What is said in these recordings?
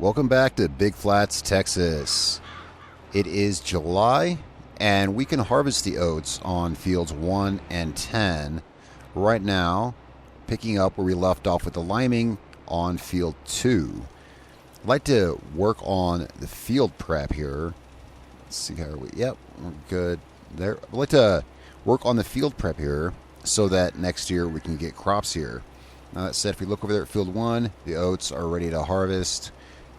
Welcome back to Big Flats, Texas. It is July, and we can harvest the oats on fields 1 and 10 right now, picking up where we left off with the liming on field 2. I'd like to work on the field prep here. Let's see how we. Yep, we're good there. I'd like to work on the field prep here so that next year we can get crops here. Now that said, if we look over there at field 1, the oats are ready to harvest.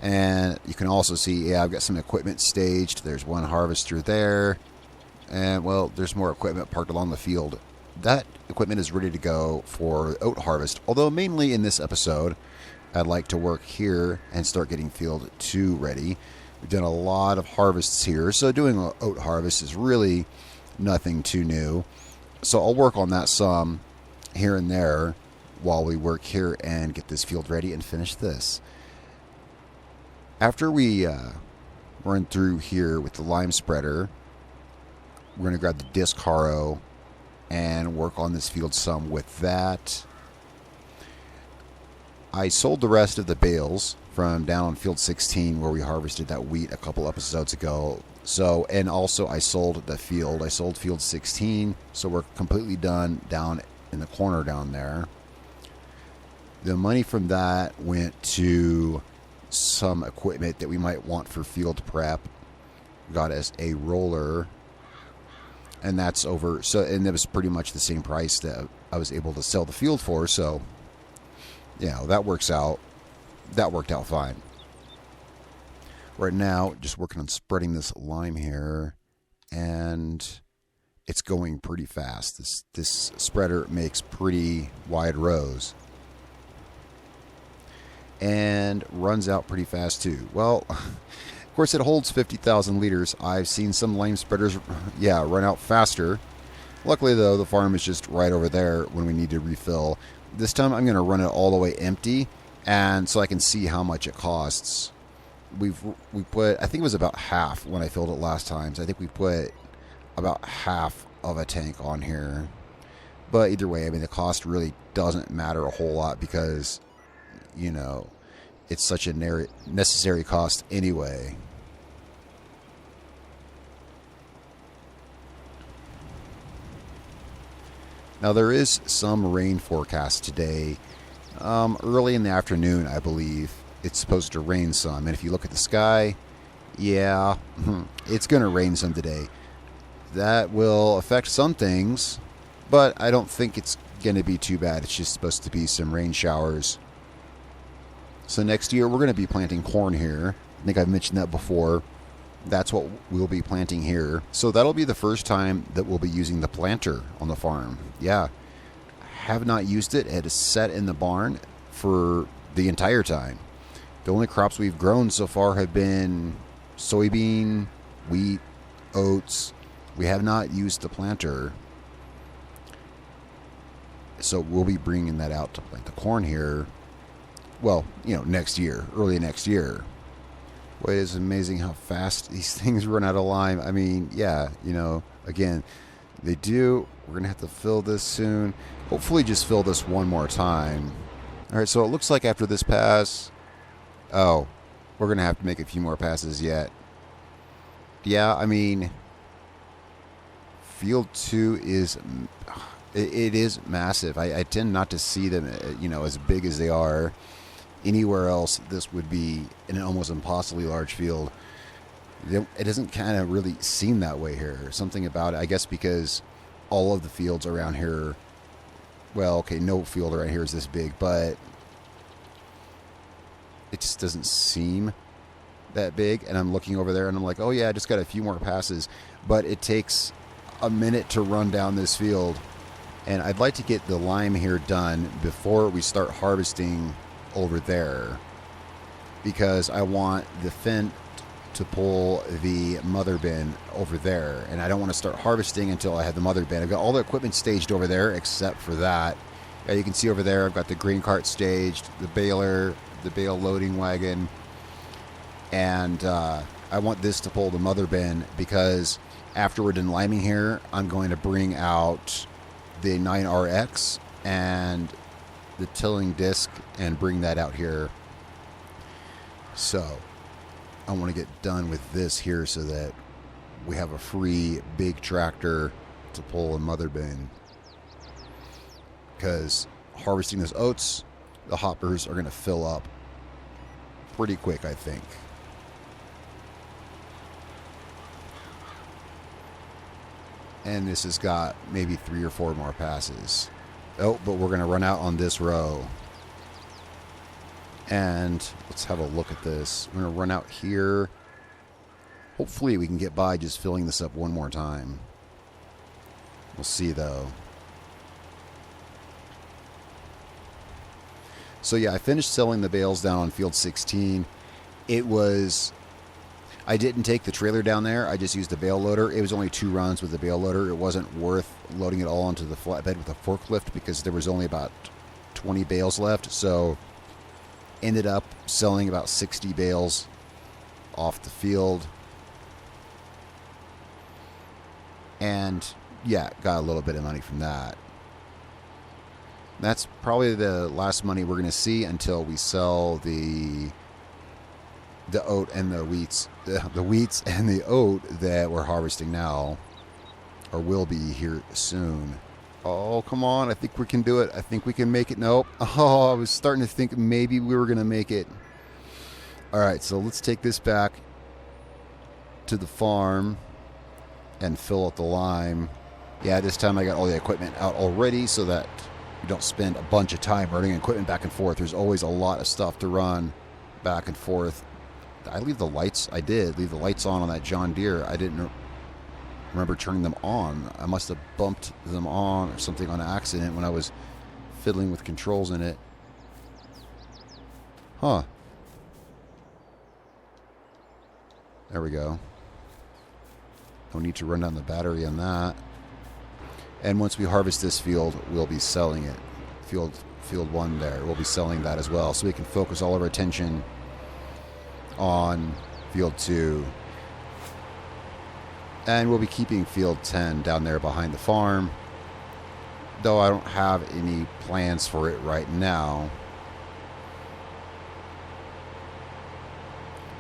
And you can also see, I've got some equipment staged. There's one harvester there. And, well, there's more equipment parked along the field. That equipment is ready to go for oat harvest. Although, mainly in this episode, I'd like to work here and start getting field 2 ready. We've done a lot of harvests here, so doing an oat harvest is really nothing too new. So I'll work on that some here and there while we work here and get this field ready and finish this. After we run through here with the lime spreader, we're going to grab the disc harrow and work on this field some with that. I sold the rest of the bales from down on field 16 where we harvested that wheat a couple episodes ago. So, and also I sold the field. I sold field 16, so we're completely done down in the corner down there. The money from that went to some equipment that we might want for field prep. Got us a roller, and that's over. So, and it was pretty much the same price that I was able to sell the field for. So, yeah, that works out. That worked out fine. Right now, just working on spreading this lime here, and it's going pretty fast. This spreader makes pretty wide rows. And runs out pretty fast too. Well, of course it holds 50,000 liters. I've seen some lime spreaders, run out faster. Luckily though, the farm is just right over there when we need to refill. This time I'm going to run it all the way empty, and so I can see how much it costs. We put, I think it was about half when I filled it last time. So I think we put about half of a tank on here. But either way, I mean, the cost really doesn't matter a whole lot because, you know, it's such a necessary cost anyway. Now there is some rain forecast today. Early in the afternoon, I believe, it's supposed to rain some. And if you look at the sky, yeah, it's going to rain some today. That will affect some things, but I don't think it's going to be too bad. It's just supposed to be some rain showers. So next year we're going to be planting corn here. I think I've mentioned that before. That's what we'll be planting here. So that'll be the first time that we'll be using the planter on the farm. Yeah, have not used it. It had sat in the barn for the entire time. The only crops we've grown so far have been soybean, wheat, oats. We have not used the planter. So we'll be bringing that out to plant the corn here. Well, you know, next year, early next year. Boy, it's amazing how fast these things run out of lime. I mean, yeah, you know, again, they do. We're going to have to fill this soon. Hopefully just fill this one more time. All right, so it looks like after this pass, we're going to have to make a few more passes yet. Yeah, I mean, field 2 is, it is massive. I tend not to see them, you know, as big as they are. Anywhere else, this would be an almost impossibly large field. It doesn't kind of really seem that way here. Something about it, I guess, because all of the fields around here, well, okay, no field around here is this big, but it just doesn't seem that big. And I'm looking over there and I'm like, oh yeah, I just got a few more passes, but it takes a minute to run down this field. And I'd like to get the lime here done before we start harvesting over there, because I want the Fent to pull the mother bin over there, and I don't want to start harvesting until I have the mother bin. I've got all the equipment staged over there except for that. You can see over there I've got the grain cart staged, the baler, the bale loading wagon, and I want this to pull the mother bin, because after we're done liming here, I'm going to bring out the 9RX and the tilling disc and bring that out here. So I want to get done with this here so that we have a free big tractor to pull a mother bin. Because harvesting those oats, the hoppers are going to fill up pretty quick, I think. And this has got maybe 3 or 4 more passes. Oh, but we're going to run out on this row. And let's have a look at this. We're going to run out here. Hopefully we can get by just filling this up one more time. We'll see, though. So, yeah, I finished selling the bales down on field 16. I didn't take the trailer down there. I just used the bale loader. It was only 2 runs with the bale loader. It wasn't worth loading it all onto the flatbed with a forklift because there was only about 20 bales left. So, ended up selling about 60 bales off the field. And, yeah, got a little bit of money from that. That's probably the last money we're going to see until we sell the oat and the wheats. The wheats and the oat that we're harvesting now, or will be here soon. Oh, come on. I think we can do it. I think we can make it. Nope. Oh, I was starting to think maybe we were going to make it. All right, so let's take this back to the farm and fill up the lime. Yeah, this time I got all the equipment out already so that you don't spend a bunch of time running equipment back and forth. There's always a lot of stuff to run back and forth. I leave the lights. I did leave the lights on that John Deere. I didn't remember turning them on. I must have bumped them on or something on accident when I was fiddling with controls in it. Huh. There we go. No need to run down the battery on that. And once we harvest this field, we'll be selling it. Field 1 there. We'll be selling that as well. So we can focus all of our attention on field 2. And we'll be keeping field 10 down there behind the farm. Though I don't have any plans for it right now.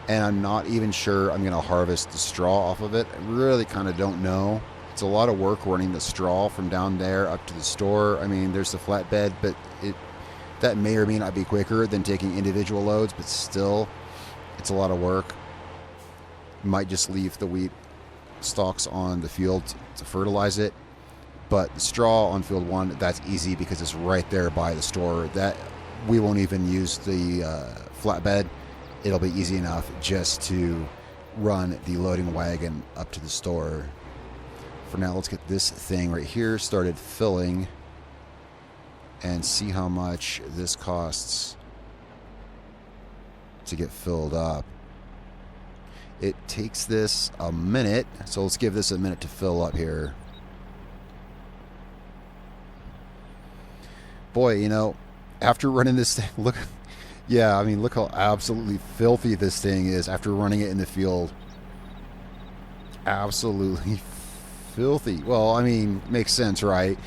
And I'm not even sure I'm going to harvest the straw off of it. I really kind of don't know. It's a lot of work running the straw from down there up to the store. I mean, there's the flatbed, but that may or may not be quicker than taking individual loads, but still, it's a lot of work. Might just leave the wheat stalks on the field to fertilize it. But the straw on field 1, that's easy because it's right there by the store. That we won't even use the flatbed. It'll be easy enough just to run the loading wagon up to the store. For now, let's get this thing right here started filling and see how much this costs to get filled up. It takes this a minute, so let's give this a minute to fill up here. Boy, you know, after running this thing, look, yeah, I mean, look how absolutely filthy this thing is after running it in the field. Absolutely filthy. Well, I mean, makes sense, right?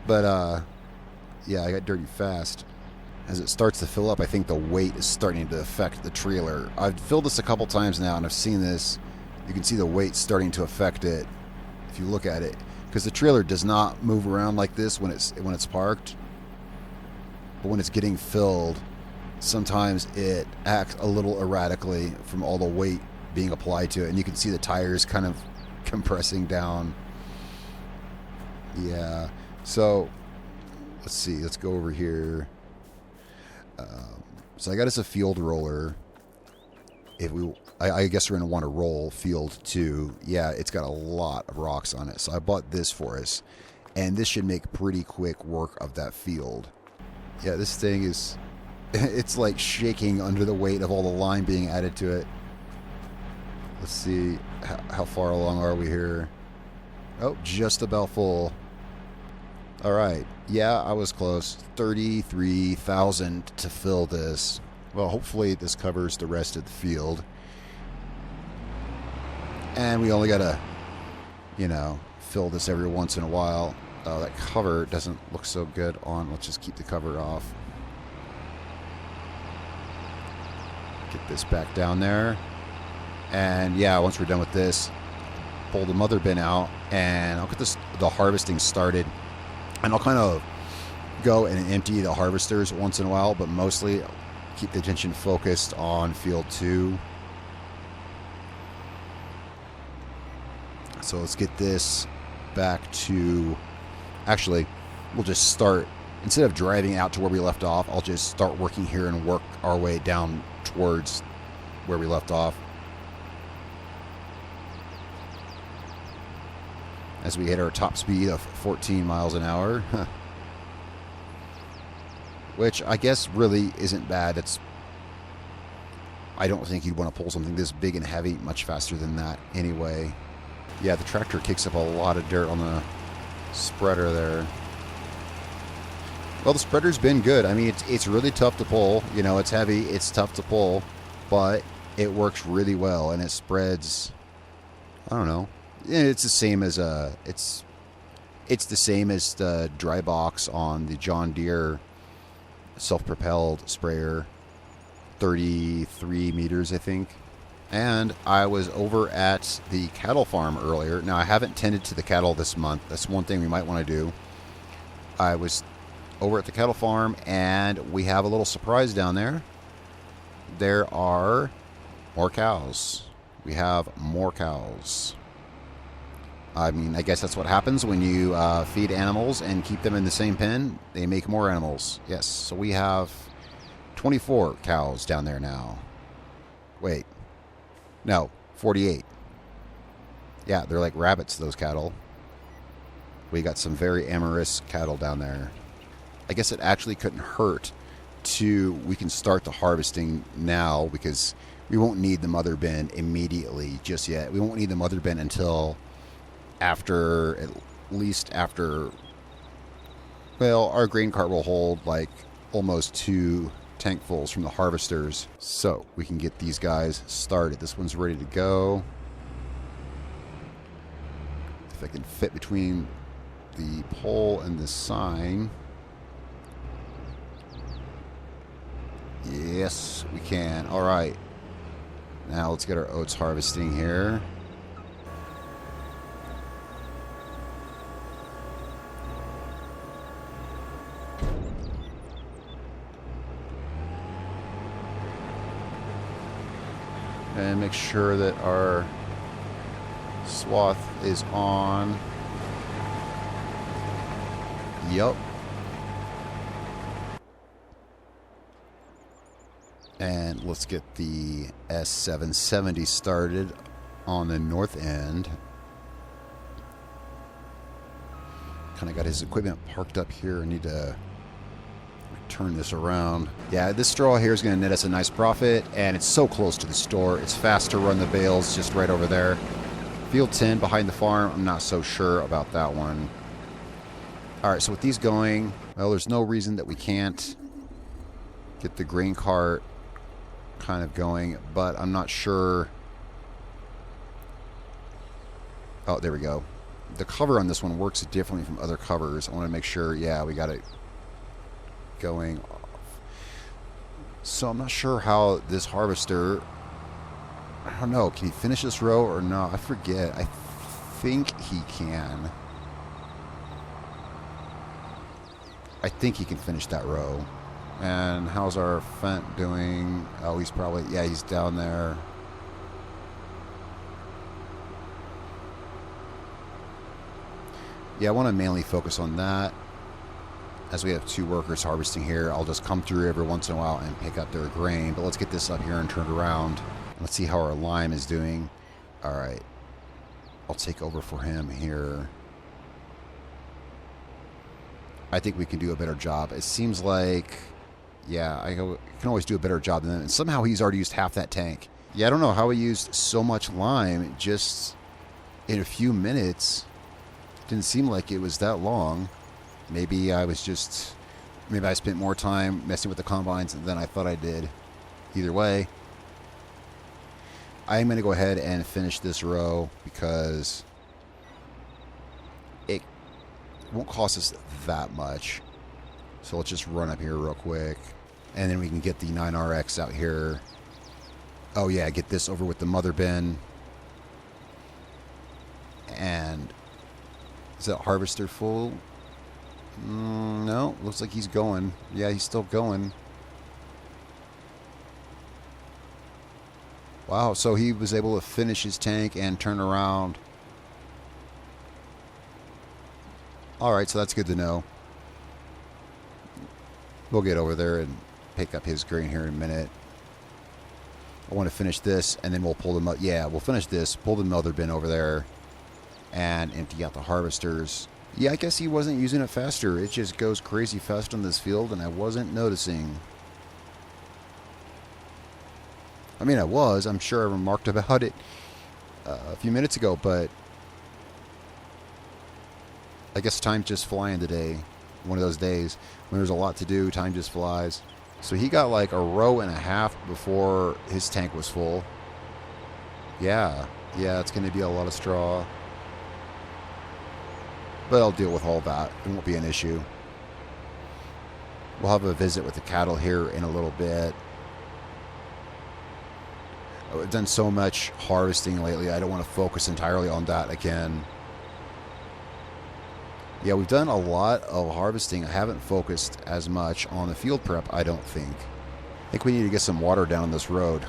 But, yeah, I got dirty fast. As it starts to fill up, I think the weight is starting to affect the trailer. I've filled this a couple times now, and I've seen this. You can see the weight starting to affect it if you look at it. Because the trailer does not move around like this when it's parked. But when it's getting filled, sometimes it acts a little erratically from all the weight being applied to it. And you can see the tires kind of compressing down. Yeah. So, let's see. Let's go over here. So I got us a field roller. I guess we're going to want to roll field 2. Yeah, it's got a lot of rocks on it. So I bought this for us. And this should make pretty quick work of that field. Yeah, this thing is... It's like shaking under the weight of all the lime being added to it. Let's see. How far along are we here? Oh, just about full. All right. Yeah, I was close. 33,000 to fill this. Well, hopefully this covers the rest of the field. And we only got to, fill this every once in a while. That cover doesn't look so good on. Let's just keep the cover off. Get this back down there. And yeah, once we're done with this, pull the mother bin out and I'll get the harvesting started. And I'll kind of go and empty the harvesters once in a while, but mostly keep the attention focused on field 2. So let's get this back to, actually, we'll just start, instead of driving out to where we left off, I'll just start working here and work our way down towards where we left off. As we hit our top speed of 14 miles an hour. Which I guess really isn't bad. I don't think you'd want to pull something this big and heavy much faster than that anyway. Yeah, the tractor kicks up a lot of dirt on the spreader there. Well, the spreader's been good. I mean, it's really tough to pull. You know, it's heavy, it's tough to pull, but it works really well and it spreads, I don't know. It's the same as it's the same as the dry box on the John Deere self-propelled sprayer, 33 meters, I think. And I was over at the cattle farm earlier. Now, I haven't tended to the cattle this month. That's one thing we might want to do. I was over at the cattle farm, and we have a little surprise down there. There are more cows. We have more cows. I mean, I guess that's what happens when you feed animals and keep them in the same pen. They make more animals. Yes, so we have 24 cows down there now. Wait. No, 48. Yeah, they're like rabbits, those cattle. We got some very amorous cattle down there. I guess it actually couldn't hurt we can start the harvesting now because we won't need the mother bin immediately just yet. We won't need the mother bin until at least after, well, our grain cart will hold like almost 2 tankfuls from the harvesters, so we can get these guys started. This one's ready to go. If I can fit between the pole and the sign. Yes, we can. All right, now let's get our oats harvesting here. And make sure that our swath is on. Yup. And let's get the S770 started on the north end. Kind of got his equipment parked up here. I need to turn this around. Yeah, this straw here is going to net us a nice profit, and it's so close to the store. It's fast to run the bales just right over there. Field 10 behind the farm, I'm not so sure about that one. All right, so with these going, well, there's no reason that we can't get the grain cart kind of going, but I'm not sure. Oh, there we go. The cover on this one works differently from other covers. I want to make sure, yeah, we got it going off. So I'm not sure how this harvester, I don't know, can he finish this row or not? I forget. I think he can. I think he can finish that row. And how's our Fent doing? Oh, he's probably, yeah, he's down there. Yeah, I want to mainly focus on that. As we have 2 workers harvesting here, I'll just come through every once in a while and pick up their grain. But let's get this up here and turned around. Let's see how our lime is doing. All right. I'll take over for him here. I think we can do a better job. It seems like, yeah, I can always do a better job than that. And somehow he's already used half that tank. Yeah, I don't know how he used so much lime just in a few minutes. Didn't seem like it was that long. Maybe I spent more time messing with the combines than I thought I did. Either way, I'm going to go ahead and finish this row because it won't cost us that much. So let's just run up here real quick, and then we can get the 9RX out here Oh yeah, get this over with the mother bin. And is that harvester full? No, looks like he's going. Yeah, he's still going. Wow, so he was able to finish his tank and turn around. Alright, so that's good to know. We'll get over there and pick up his grain here in a minute. I want to finish this, and then we'll pull them up. Yeah, we'll finish this, pull the mother bin over there, and empty out the harvesters. Yeah, I guess he wasn't using it faster. It just goes crazy fast on this field, and I wasn't noticing. I mean, I was. I'm sure I remarked about it a few minutes ago, but I guess time's just flying today. One of those days when there's a lot to do, time just flies. So he got like a row and a half before his tank was full. Yeah, it's going to be a lot of straw. But I'll deal with all that. It won't be an issue. We'll have a visit with the cattle here in a little bit. I've done so much harvesting lately, I don't want to focus entirely on that again. Yeah, we've done a lot of harvesting. I haven't focused as much on the field prep, I don't think. I think we need to get some water down this road.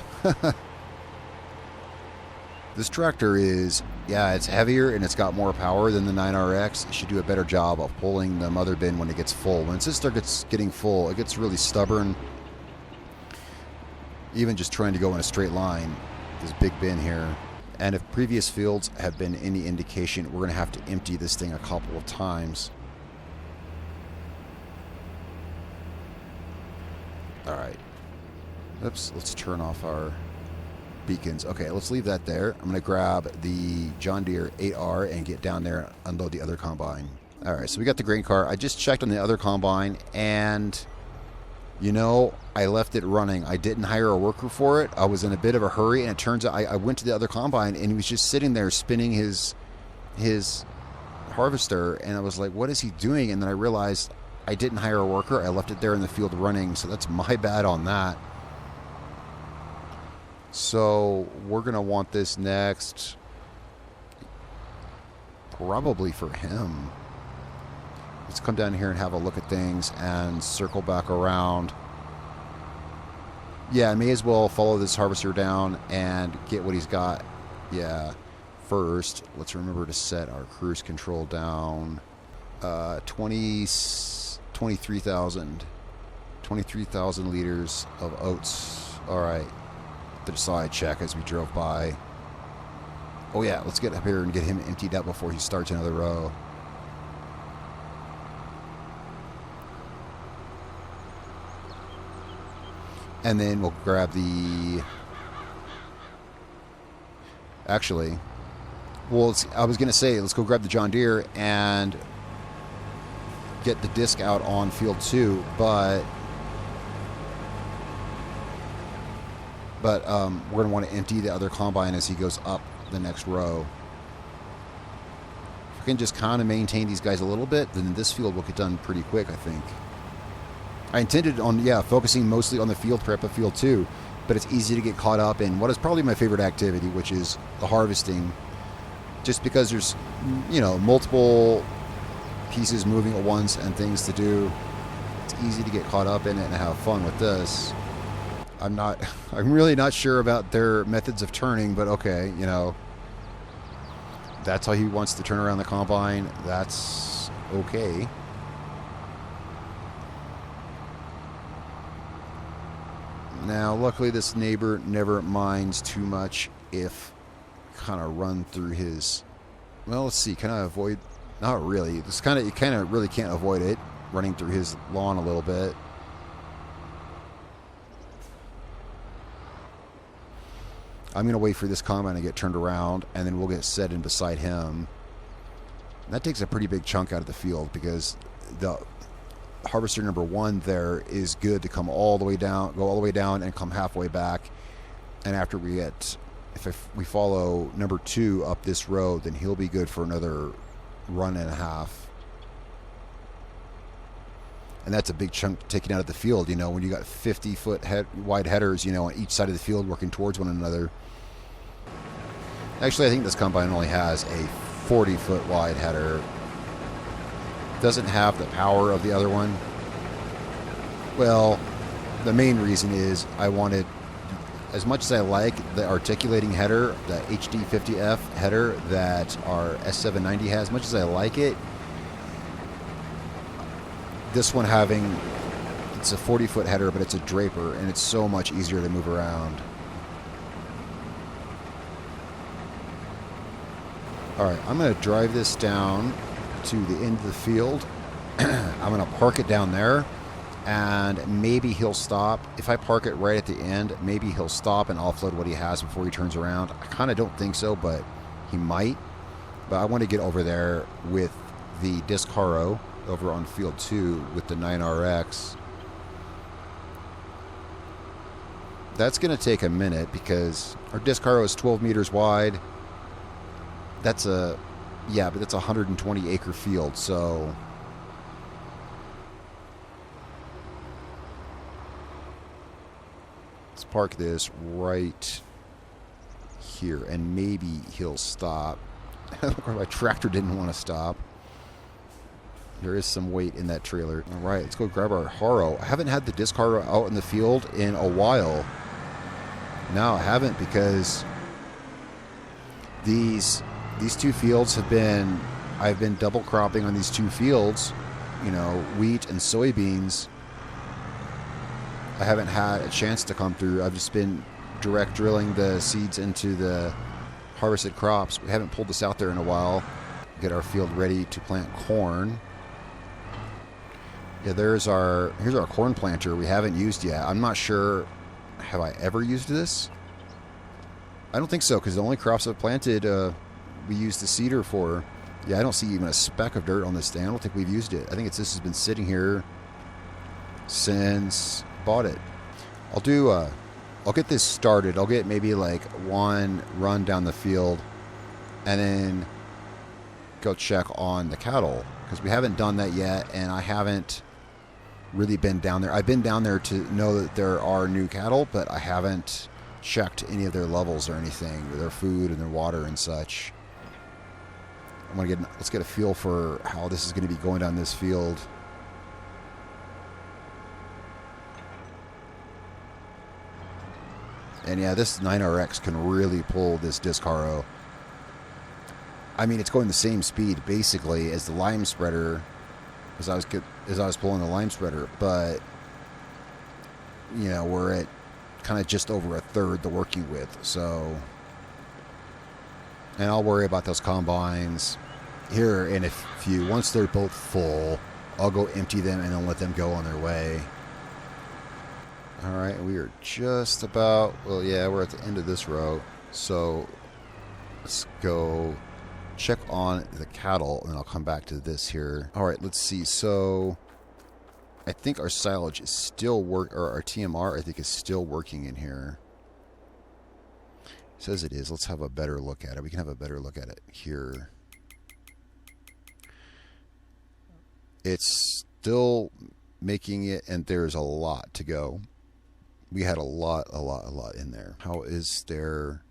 This tractor is, yeah, it's heavier and it's got more power than the 9RX. It should do a better job of pulling the mother bin when it gets full. When it starts getting full, it gets really stubborn. Even just trying to go in a straight line, this big bin here. And if previous fields have been any indication, we're going to have to empty this thing a couple of times. All right. Oops, let's turn off our beacons. Okay, let's leave that there. I'm going to grab the John Deere 8R and get down there and unload the other combine. All right, so we got the grain car. I just checked on the other combine, and you know, I left it running. I didn't hire a worker for it. I was in a bit of a hurry, and it turns out I went to the other combine, and he was just sitting there spinning his harvester, and I was like, what is he doing? And then I realized I didn't hire a worker. I left it there in the field running, so that's my bad on that. So we're going to want this next, probably for him. Let's come down here and have a look at things and circle back around. Yeah, I may as well follow this harvester down and get what he's got. Yeah, first, let's remember to set our cruise control down. 23,000 liters of oats. All right, the side check as we drove by. Oh yeah, let's get up here and get him emptied out before he starts another row. And then we'll grab the... Actually, well, I was going to say, let's go grab the John Deere and get the disc out on field 2, but we're going to want to empty the other combine as he goes up the next row. If we can just kind of maintain these guys a little bit, then this field will get done pretty quick, I think. I intended on, focusing mostly on the field prep of field 2, but it's easy to get caught up in what is probably my favorite activity, which is the harvesting, just because there's, multiple pieces moving at once and things to do. It's easy to get caught up in it and have fun with this. I'm really not sure about their methods of turning, but okay, that's how he wants to turn around the combine. That's okay. Now, luckily, this neighbor never minds too much if kind of run through his... Well, let's see. Can I avoid... Not really. You kind of really can't avoid it, running through his lawn a little bit. I'm going to wait for this combine to get turned around, and then we'll get set in beside him. And that takes a pretty big chunk out of the field, because the harvester number 1 there is good to come all the way down, go all the way down and come halfway back. And after we get, if we follow number 2 up this road, then he'll be good for another run and a half. And that's a big chunk taken out of the field, you know, when you got 50-foot wide headers, you know, on each side of the field working towards one another. Actually, I think this combine only has a 40-foot wide header. Doesn't have the power of the other one. Well, the main reason is I wanted, as much as I like the articulating header, the HD50F header that our S790 has, as much as I like it, this one it's a 40-foot header, but it's a draper, and it's so much easier to move around. Alright, I'm going to drive this down to the end of the field. I'm going to park it down there, and maybe he'll stop. If I park it right at the end, maybe he'll stop and offload what he has before he turns around. I kind of don't think so, but he might. But I want to get over there with the disc harrow over on field 2 with the 9RX. That's going to take a minute because our disc harrow is 12 meters wide. That's but that's a 120 acre field, so let's park this right here and maybe he'll stop. My tractor didn't want to stop. There is some weight in that trailer. All right, let's go grab our harrow. I haven't had the disc harrow out in the field in a while. No, I haven't, because these two fields I've been double cropping on these two fields, you know, wheat and soybeans. I haven't had a chance to come through. I've just been direct drilling the seeds into the harvested crops. We haven't pulled this out there in a while. Get our field ready to plant corn. Yeah, here's our corn planter we haven't used yet. I'm not sure, have I ever used this? I don't think so, because the only crops I've planted, we used the seeder for. Yeah, I don't see even a speck of dirt on this thing. I don't think we've used it. I think this has been sitting here since bought it. I'll get this started. I'll get maybe like one run down the field and then go check on the cattle, because we haven't done that yet, and I haven't really been down there. I've been down there to know that there are new cattle, but I haven't checked any of their levels or anything, their food and their water and such. Let's get a feel for how this is going to be going down this field. And yeah, this 9RX can really pull this disc harrow. I mean, it's going the same speed basically as the lime spreader, as I was pulling the lime spreader, but you know, we're at kind of just over a third the working width. So, and I'll worry about those combines here in a few. Once they're both full, I'll go empty them and then let them go on their way. All right, we are just about, well, yeah, we're at the end of this row. So let's go check on the cattle, and then I'll come back to this here. All right, let's see. So I think our silage is still or our TMR, I think, is still working in here. It says it is. Let's have a better look at it. We can have a better look at it here. It's still making it, and there's a lot to go. We had a lot in there. How is there?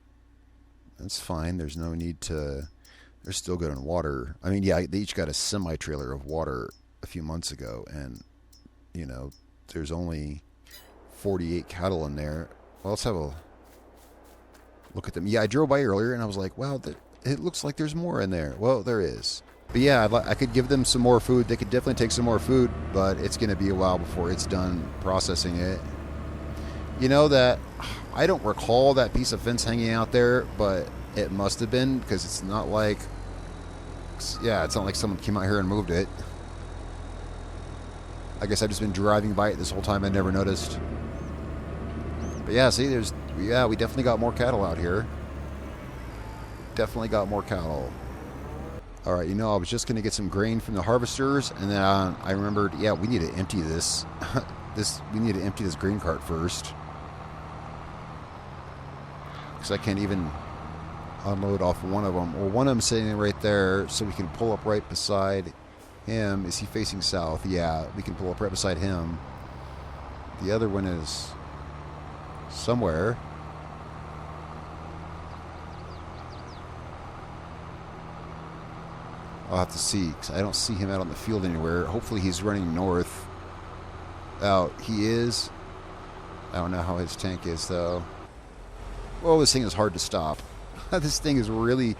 That's fine. There's no need to. They're still good on water. I mean, yeah, they each got a semi-trailer of water a few months ago, and you know, there's only 48 cattle in there. Well, let's have a look at them. Yeah, I drove by earlier, and I was like, wow, it looks like there's more in there. Well, there is. But yeah, I could give them some more food. They could definitely take some more food, but it's going to be a while before it's done processing it. You know that I don't recall that piece of fence hanging out there, but it must have been, because it's not like, yeah, it's not like someone came out here and moved it. I guess I've just been driving by it this whole time. I never noticed. But yeah, see, we definitely got more cattle out here. Definitely got more cattle. All right, you know, I was just going to get some grain from the harvesters, and then I remembered, yeah, we need to empty this. We need to empty this grain cart first, because I can't even unload off one of them. Well, one of them sitting right there, so we can pull up right beside him. Is he facing south? Yeah, we can pull up right beside him. The other one is somewhere. I'll have to see, because I don't see him out on the field anywhere. Hopefully he's running north. Oh, he is. I don't know how his tank is, though. Well, this thing is hard to stop. This thing is really...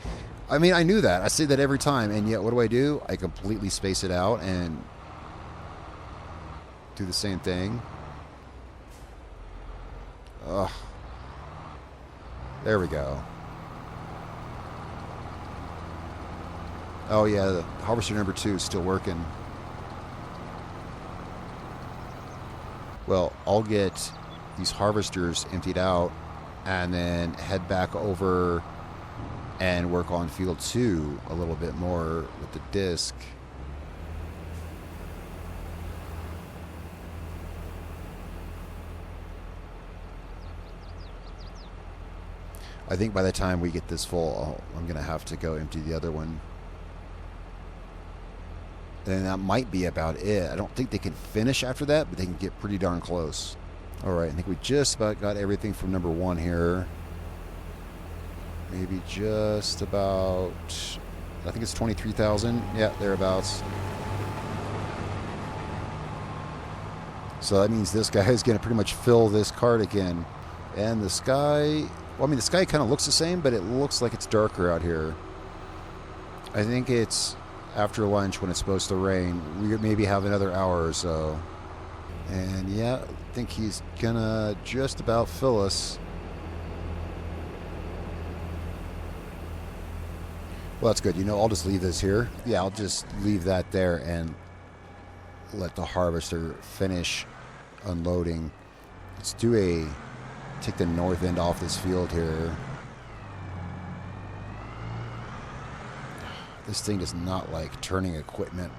I mean, I knew that. I say that every time, and yet what do? I completely space it out and do the same thing. Ugh. There we go. Oh yeah, the harvester number 2 is still working. Well, I'll get these harvesters emptied out and then head back over and work on field 2 a little bit more with the disc. I think by the time we get this full, I'm going to have to go empty the other one. And that might be about it. I don't think they can finish after that, but they can get pretty darn close. All right, I think we just about got everything from number 1 here. Maybe just about, I think it's 23,000. Yeah, thereabouts. So that means this guy is going to pretty much fill this cart again. And the sky, well, I mean, the sky kind of looks the same, but it looks like it's darker out here. I think it's after lunch when it's supposed to rain. We maybe have another hour or so. And yeah, I think he's gonna just about fill us. Well, that's good. You know, I'll just leave this here. Yeah, I'll just leave that there and let the harvester finish unloading. Let's take the north end off this field here. This thing does not like turning equipment.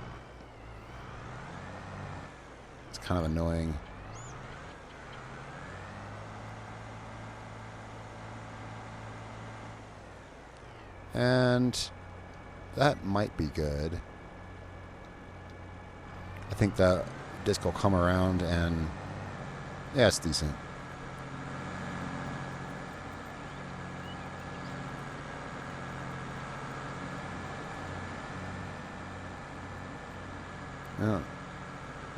It's kind of annoying. And that might be good. I think that disc will come around and yeah, it's decent.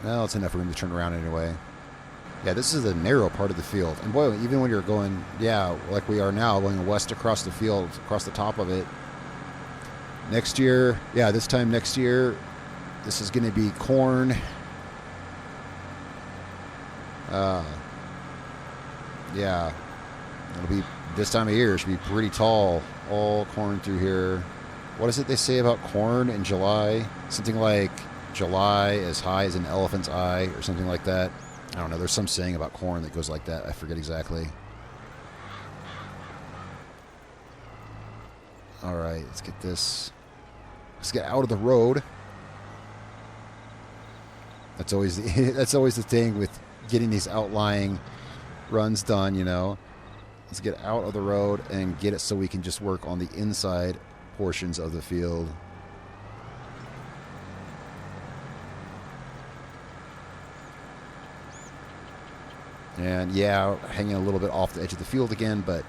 No, it's enough room to turn around anyway. Yeah, this is the narrow part of the field. And boy, even when you're going, yeah, like we are now, going west across the field, across the top of it. Next year, yeah, this time next year, this is going to be corn. Yeah, it'll be this time of year. It should be pretty tall. All corn through here. What is it they say about corn in July? Something like July as high as an elephant's eye or something like that. I don't know. There's some saying about corn that goes like that. I forget exactly. All right, let's get this. Let's get out of the road. That's always the thing with getting these outlying runs done, you know. Let's get out of the road and get it so we can just work on the inside portions of the field. And yeah, hanging a little bit off the edge of the field again, but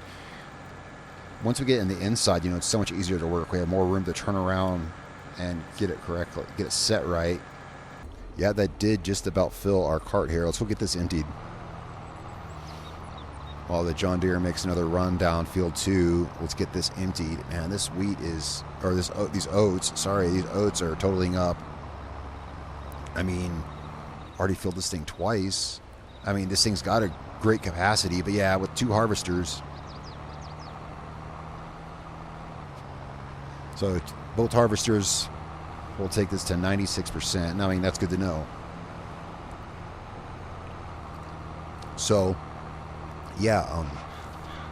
once we get in the inside, you know, it's so much easier to work. We have more room to turn around and get it correctly, get it set right. Yeah, that did just about fill our cart here. Let's go get this emptied. While the John Deere makes another run down field 2, let's get this emptied. Man, this wheat is, or these oats are totaling up. I mean, already filled this thing twice. I mean, this thing's got a great capacity, but yeah, with 2 harvesters. So both harvesters will take this to 96%. I mean, that's good to know. So, yeah,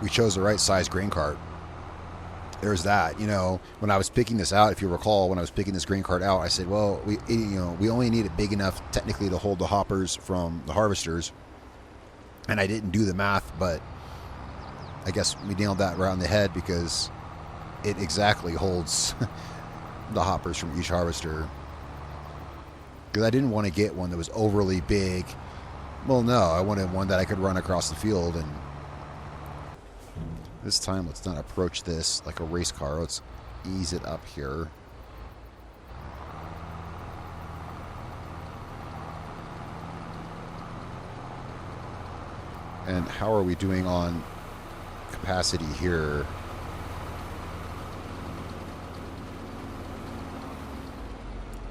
we chose the right size grain cart. There's that. You know, when I was picking this out, if you recall, when I was picking this grain cart out, I said, well, we only need it big enough technically to hold the hoppers from the harvesters. And I didn't do the math, but I guess we nailed that right on the head because it exactly holds the hoppers from each harvester. Because I didn't want to get one that was overly big. Well, no, I wanted one that I could run across the field. And this time, let's not approach this like a race car. Let's ease it up here. And how are we doing on capacity here?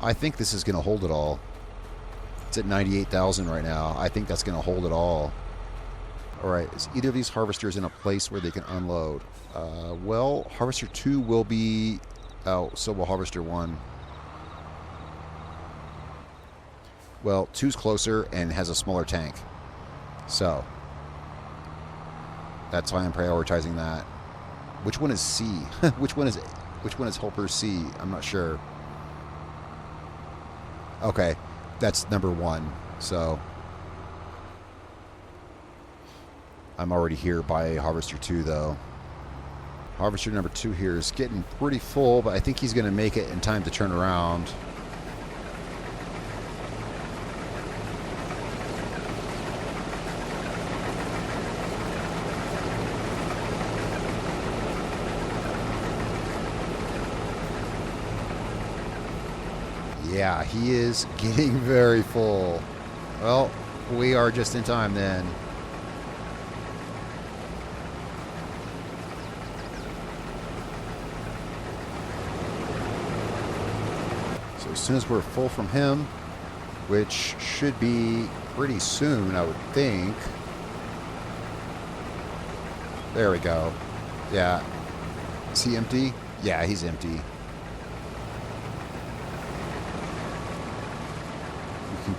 I think this is going to hold it all. It's at 98,000 right now. I think that's going to hold it all. All right, is either of these harvesters in a place where they can unload? Well, Harvester 2 will be out, so will Harvester 1. Well, 2's closer and has a smaller tank. So, that's why I'm prioritizing that. Which one is C? Which one is helper C? I'm not sure. Okay, that's number 1. So I'm already here by Harvester 2 though. Harvester number 2 here is getting pretty full, but I think he's going to make it in time to turn around. Yeah, he is getting very full. Well, we are just in time then. So as soon as we're full from him, which should be pretty soon, I would think. There we go. Yeah. Is he empty? Yeah, he's empty.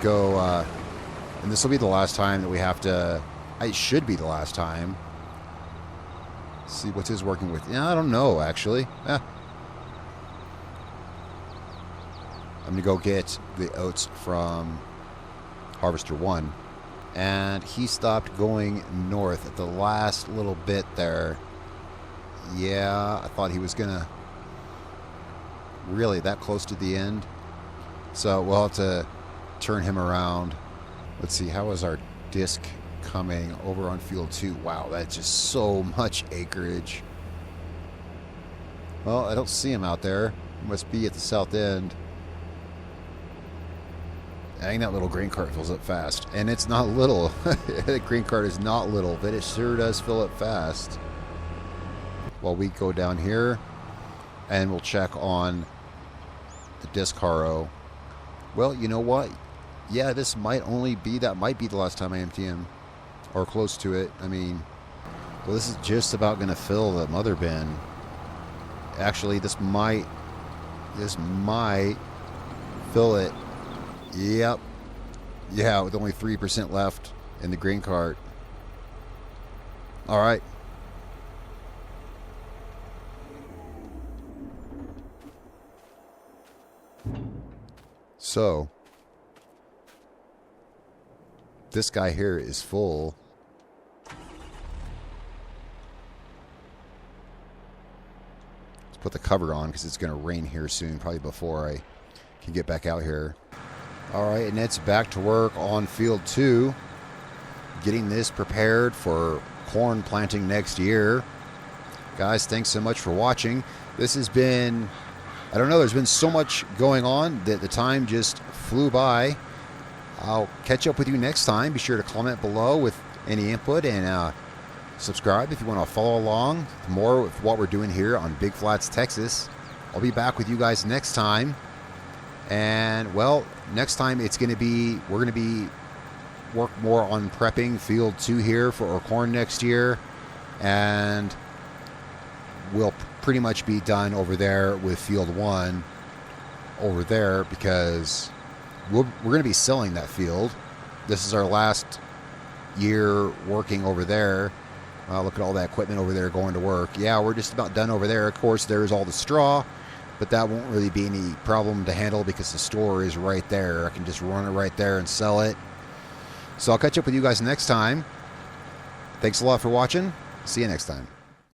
Go, and this will be the last time that we have to. It should be the last time. See what's his working with. Yeah, I don't know actually. I'm gonna go get the oats from Harvester 1, and he stopped going north at the last little bit there. Yeah, I thought he was gonna really that close to the end, so we'll have to turn him around. Let's see, how is our disc coming over on field 2? Wow, that's just so much acreage. Well, I don't see him out there. He must be at the south end. Dang, that little grain cart fills up fast. And it's not little. The grain cart is not little, but it sure does fill up fast. Well, we go down here and we'll check on the disc harrow. Well, you know what? Yeah, this might only be, that might be the last time I empty him, or close to it. I mean, well, this is just about going to fill the mother bin. Actually, this might fill it. Yep. Yeah, with only 3% left in the grain cart. All right. So this guy here is full. Let's put the cover on because it's going to rain here soon, probably before I can get back out here. All right, and it's back to work on field 2, getting this prepared for corn planting next year. Guys, thanks so much for watching. This has been, I don't know, there's been so much going on that the time just flew by. I'll catch up with you next time. Be sure to comment below with any input, and subscribe if you want to follow along more with what we're doing here on Big Flats, Texas. I'll be back with you guys next time. And, well, next time it's going to be, we're going to be work more on prepping field 2 here for our corn next year. And we'll pretty much be done over there with field 1 over there, because we're going to be selling that field. This is our last year working over there. Look at all that equipment over there going to work. Yeah, we're just about done over there. Of course, there's all the straw, but that won't really be any problem to handle because the store is right there. I can just run it right there and sell it. So I'll catch up with you guys next time. Thanks a lot for watching. See you next time.